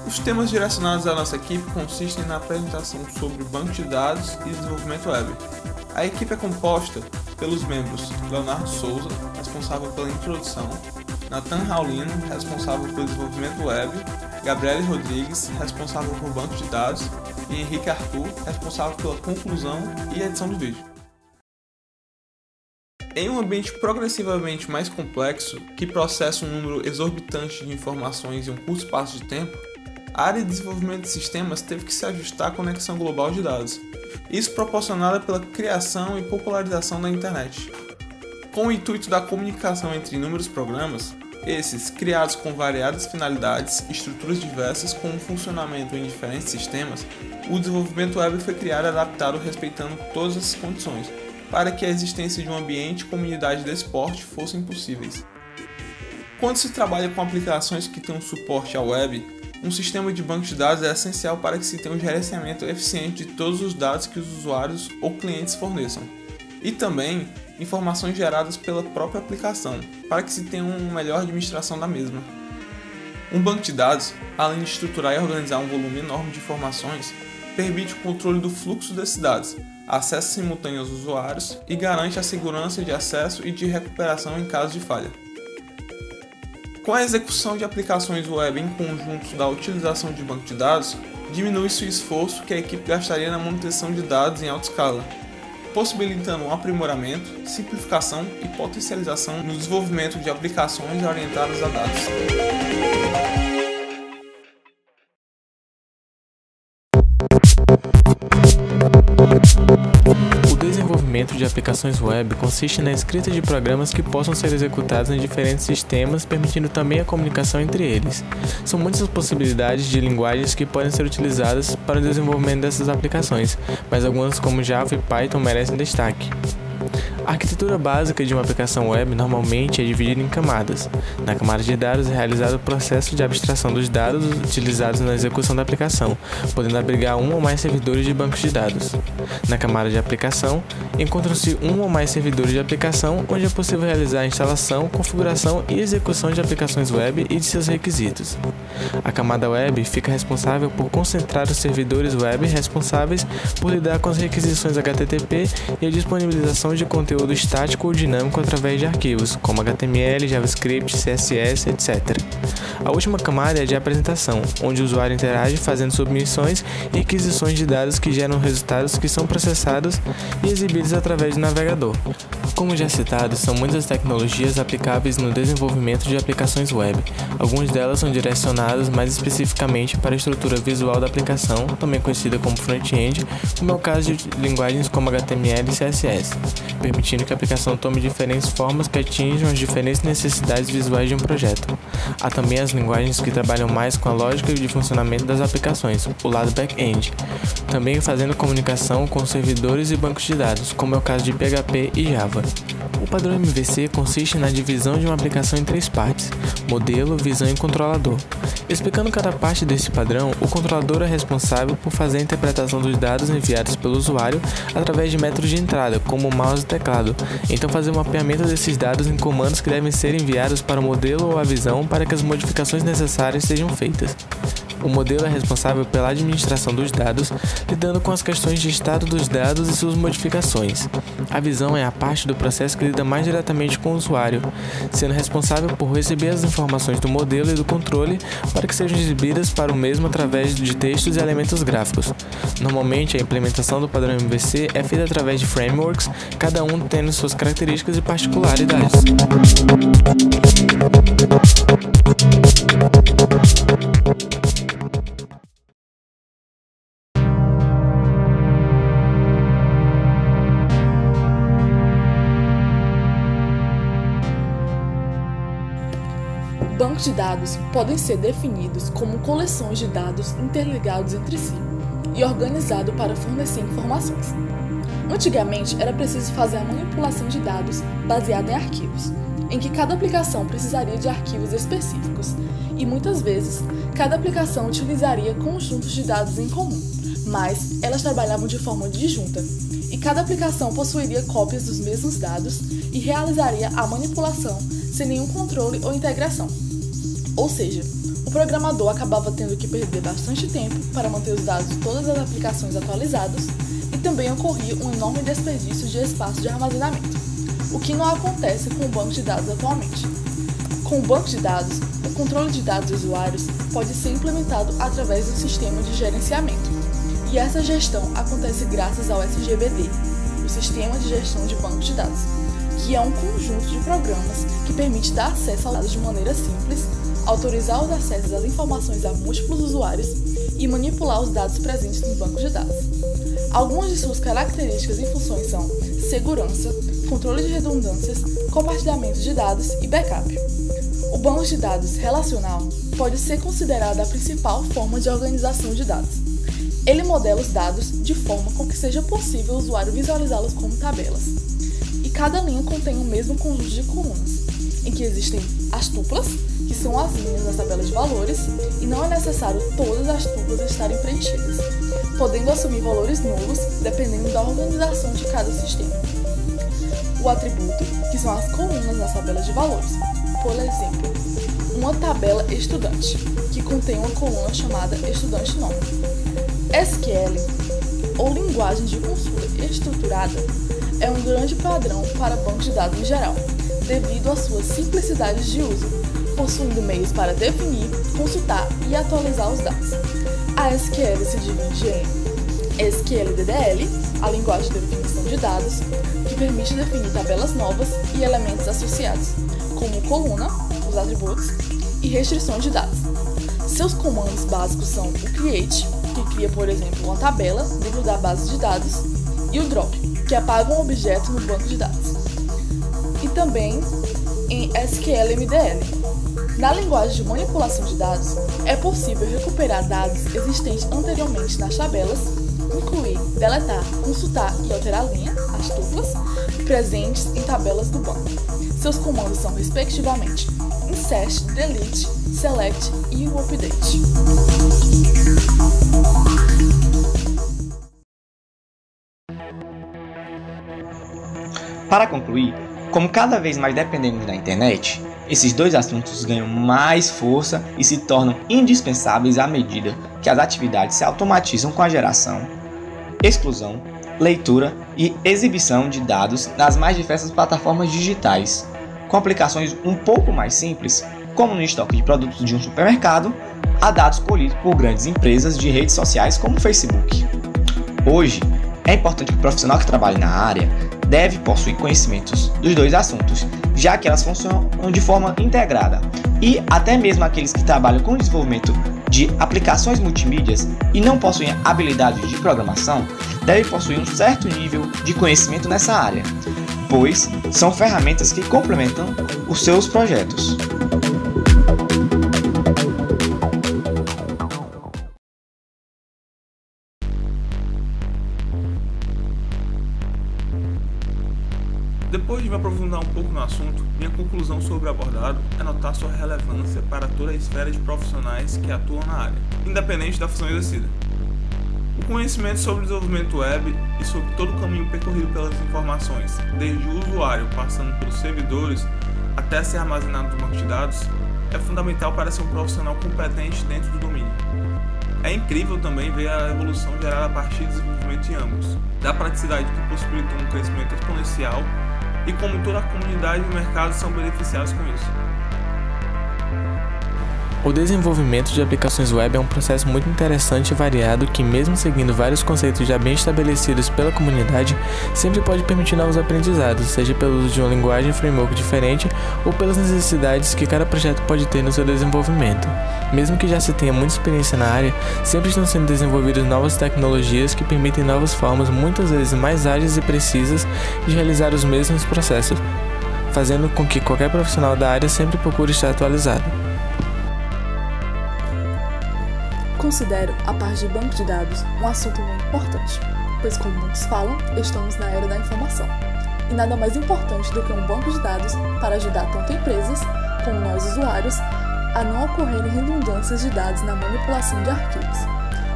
Os temas direcionados à nossa equipe consistem na apresentação sobre banco de dados e desenvolvimento web. A equipe é composta pelos membros Leonardo Souza, responsável pela introdução, Nathan Raulino, responsável pelo desenvolvimento web, Gabriele Rodrigues, responsável por banco de dados, e Henrique Arthur, responsável pela conclusão e edição do vídeo. Em um ambiente progressivamente mais complexo, que processa um número exorbitante de informações em um curto espaço de tempo, a área de desenvolvimento de sistemas teve que se ajustar à conexão global de dados, isso proporcionada pela criação e popularização da internet. Com o intuito da comunicação entre inúmeros programas, esses, criados com variadas finalidades e estruturas diversas com um funcionamento em diferentes sistemas, o desenvolvimento web foi criado e adaptado respeitando todas essas condições, para que a existência de um ambiente e comunidade desse porte fossem possíveis. Quando se trabalha com aplicações que têm um suporte à web, um sistema de banco de dados é essencial para que se tenha um gerenciamento eficiente de todos os dados que os usuários ou clientes forneçam, e também informações geradas pela própria aplicação, para que se tenha uma melhor administração da mesma. Um banco de dados, além de estruturar e organizar um volume enorme de informações, permite o controle do fluxo desses dados, acesso simultâneo aos usuários e garante a segurança de acesso e de recuperação em caso de falha. Com a execução de aplicações web em conjunto da utilização de banco de dados, diminui-se o esforço que a equipe gastaria na manutenção de dados em alta escala, possibilitando um aprimoramento, simplificação e potencialização no desenvolvimento de aplicações orientadas a dados. O desenvolvimento de aplicações web consiste na escrita de programas que possam ser executados em diferentes sistemas, permitindo também a comunicação entre eles. São muitas as possibilidades de linguagens que podem ser utilizadas para o desenvolvimento dessas aplicações, mas algumas como Java e Python merecem destaque. A arquitetura básica de uma aplicação web normalmente é dividida em camadas. Na camada de dados é realizado o processo de abstração dos dados utilizados na execução da aplicação, podendo abrigar um ou mais servidores de bancos de dados. Na camada de aplicação, encontram-se um ou mais servidores de aplicação, onde é possível realizar a instalação, configuração e execução de aplicações web e de seus requisitos. A camada web fica responsável por concentrar os servidores web responsáveis por lidar com as requisições HTTP e a disponibilização de conteúdo estático ou dinâmico através de arquivos, como HTML, JavaScript, CSS, etc. A última camada é de apresentação, onde o usuário interage fazendo submissões e requisições de dados que geram resultados que são processados e exibidos através do navegador. Como já citado, são muitas tecnologias aplicáveis no desenvolvimento de aplicações web. Algumas delas são direcionadas mais especificamente para a estrutura visual da aplicação, também conhecida como front-end, como é o caso de linguagens como HTML e CSS, permitindo que a aplicação tome diferentes formas que atinjam as diferentes necessidades visuais de um projeto. Há também as linguagens que trabalham mais com a lógica de funcionamento das aplicações, o lado back-end, também fazendo comunicação com servidores e bancos de dados, como é o caso de PHP e Java. O padrão MVC consiste na divisão de uma aplicação em três partes: modelo, visão e controlador. Explicando cada parte desse padrão, o controlador é responsável por fazer a interpretação dos dados enviados pelo usuário através de métodos de entrada, como o mouse e teclado, então fazer o mapeamento desses dados em comandos que devem ser enviados para o modelo ou a visão para que as modificações necessárias sejam feitas. O modelo é responsável pela administração dos dados, lidando com as questões de estado dos dados e suas modificações. A visão é a parte do processo que lida mais diretamente com o usuário, sendo responsável por receber as informações do modelo e do controle para que sejam exibidas para o mesmo através de textos e elementos gráficos. Normalmente, a implementação do padrão MVC é feita através de frameworks, cada um tendo suas características e particularidades. Bancos de dados podem ser definidos como coleções de dados interligados entre si e organizados para fornecer informações. Antigamente, era preciso fazer a manipulação de dados baseada em arquivos, em que cada aplicação precisaria de arquivos específicos, e muitas vezes, cada aplicação utilizaria conjuntos de dados em comum, mas elas trabalhavam de forma disjunta, e cada aplicação possuiria cópias dos mesmos dados e realizaria a manipulação sem nenhum controle ou integração. Ou seja, o programador acabava tendo que perder bastante tempo para manter os dados de todas as aplicações atualizados e também ocorria um enorme desperdício de espaço de armazenamento, o que não acontece com o banco de dados atualmente. Com o banco de dados, o controle de dados dos usuários pode ser implementado através do sistema de gerenciamento, e essa gestão acontece graças ao SGBD, o Sistema de Gestão de Bancos de Dados, que é um conjunto de programas que permite dar acesso aos dados de maneira simples, autorizar os acessos às informações a múltiplos usuários e manipular os dados presentes nos bancos de dados. Algumas de suas características e funções são segurança, controle de redundâncias, compartilhamento de dados e backup. O banco de dados relacional pode ser considerado a principal forma de organização de dados. Ele modela os dados de forma com que seja possível o usuário visualizá-los como tabelas. E cada linha contém o mesmo conjunto de colunas, em que existem as tuplas, que são as linhas das tabelas de valores, e não é necessário todas as tuplas estarem preenchidas, podendo assumir valores nulos dependendo da organização de cada sistema. O atributo, que são as colunas nas tabelas de valores. Por exemplo, uma tabela estudante, que contém uma coluna chamada estudante nome. SQL, ou linguagem de consulta estruturada, é um grande padrão para bancos de dados em geral, devido às suas simplicidades de uso, possuindo meios para definir, consultar e atualizar os dados. A SQL se divide em SQL-DDL, a linguagem de definição de dados, que permite definir tabelas novas e elementos associados, como coluna, os atributos, e restrições de dados. Seus comandos básicos são o create, que cria, por exemplo, uma tabela dentro da base de dados, e o drop, que apaga um objeto no banco de dados. E também em SQL-MDL. Na linguagem de manipulação de dados, é possível recuperar dados existentes anteriormente nas tabelas, incluir, deletar, consultar e alterar a linha, as tuplas, presentes em tabelas do banco. Seus comandos são, respectivamente, insert, delete, select e o update. Para concluir, como cada vez mais dependemos da internet, esses dois assuntos ganham mais força e se tornam indispensáveis à medida que as atividades se automatizam com a geração, exclusão, leitura e exibição de dados nas mais diversas plataformas digitais, com aplicações um pouco mais simples, como no estoque de produtos de um supermercado, a dados colhidos por grandes empresas de redes sociais como o Facebook. Hoje, é importante que o profissional que trabalhe na área deve possuir conhecimentos dos dois assuntos, já que elas funcionam de forma integrada, e até mesmo aqueles que trabalham com o desenvolvimento de aplicações multimídias e não possuem habilidades de programação, devem possuir um certo nível de conhecimento nessa área, pois são ferramentas que complementam os seus projetos. Depois de me aprofundar um pouco no assunto, minha conclusão sobre o abordado é notar sua relevância para toda a esfera de profissionais que atuam na área, independente da função exercida. O conhecimento sobre o desenvolvimento web e sobre todo o caminho percorrido pelas informações, desde o usuário passando pelos servidores até ser armazenado no banco de dados, é fundamental para ser um profissional competente dentro do domínio. É incrível também ver a evolução gerada a partir do desenvolvimento em ambos, da praticidade que possibilita um crescimento exponencial e como toda a comunidade e o mercado são beneficiados com isso. O desenvolvimento de aplicações web é um processo muito interessante e variado que, mesmo seguindo vários conceitos já bem estabelecidos pela comunidade, sempre pode permitir novos aprendizados, seja pelo uso de uma linguagem e framework diferente ou pelas necessidades que cada projeto pode ter no seu desenvolvimento. Mesmo que já se tenha muita experiência na área, sempre estão sendo desenvolvidas novas tecnologias que permitem novas formas, muitas vezes mais ágeis e precisas, de realizar os mesmos processos, fazendo com que qualquer profissional da área sempre procure estar atualizado. Considero a parte de banco de dados um assunto muito importante, pois, como muitos falam, estamos na era da informação. E nada mais importante do que um banco de dados para ajudar tanto empresas como nós usuários a não ocorrerem redundâncias de dados na manipulação de arquivos.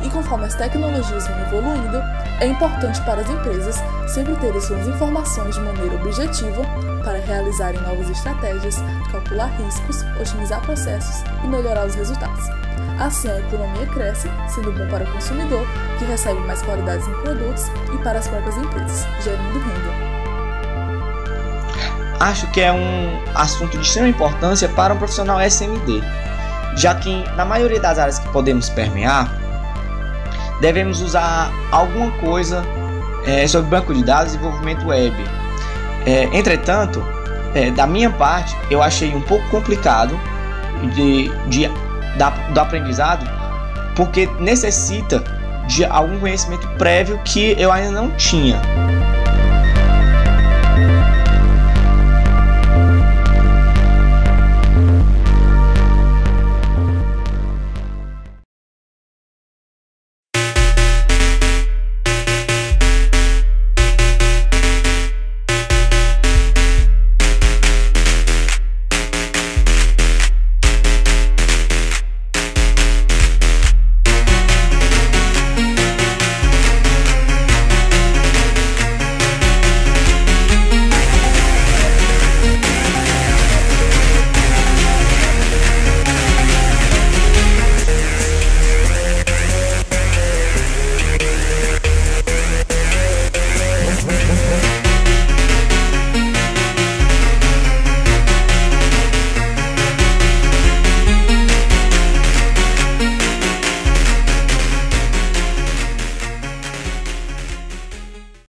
E conforme as tecnologias vão evoluindo, é importante para as empresas sempre terem suas informações de maneira objetiva para realizarem novas estratégias, calcular riscos, otimizar processos e melhorar os resultados. Assim, a economia cresce, sendo bom para o consumidor, que recebe mais qualidades em produtos, e para as próprias empresas, gerando renda. Acho que é um assunto de extrema importância para um profissional SMD, já que na maioria das áreas que podemos permear, devemos usar alguma coisa sobre banco de dados e desenvolvimento web. Entretanto, da minha parte, eu achei um pouco complicado do aprendizado, porque necessita de algum conhecimento prévio que eu ainda não tinha.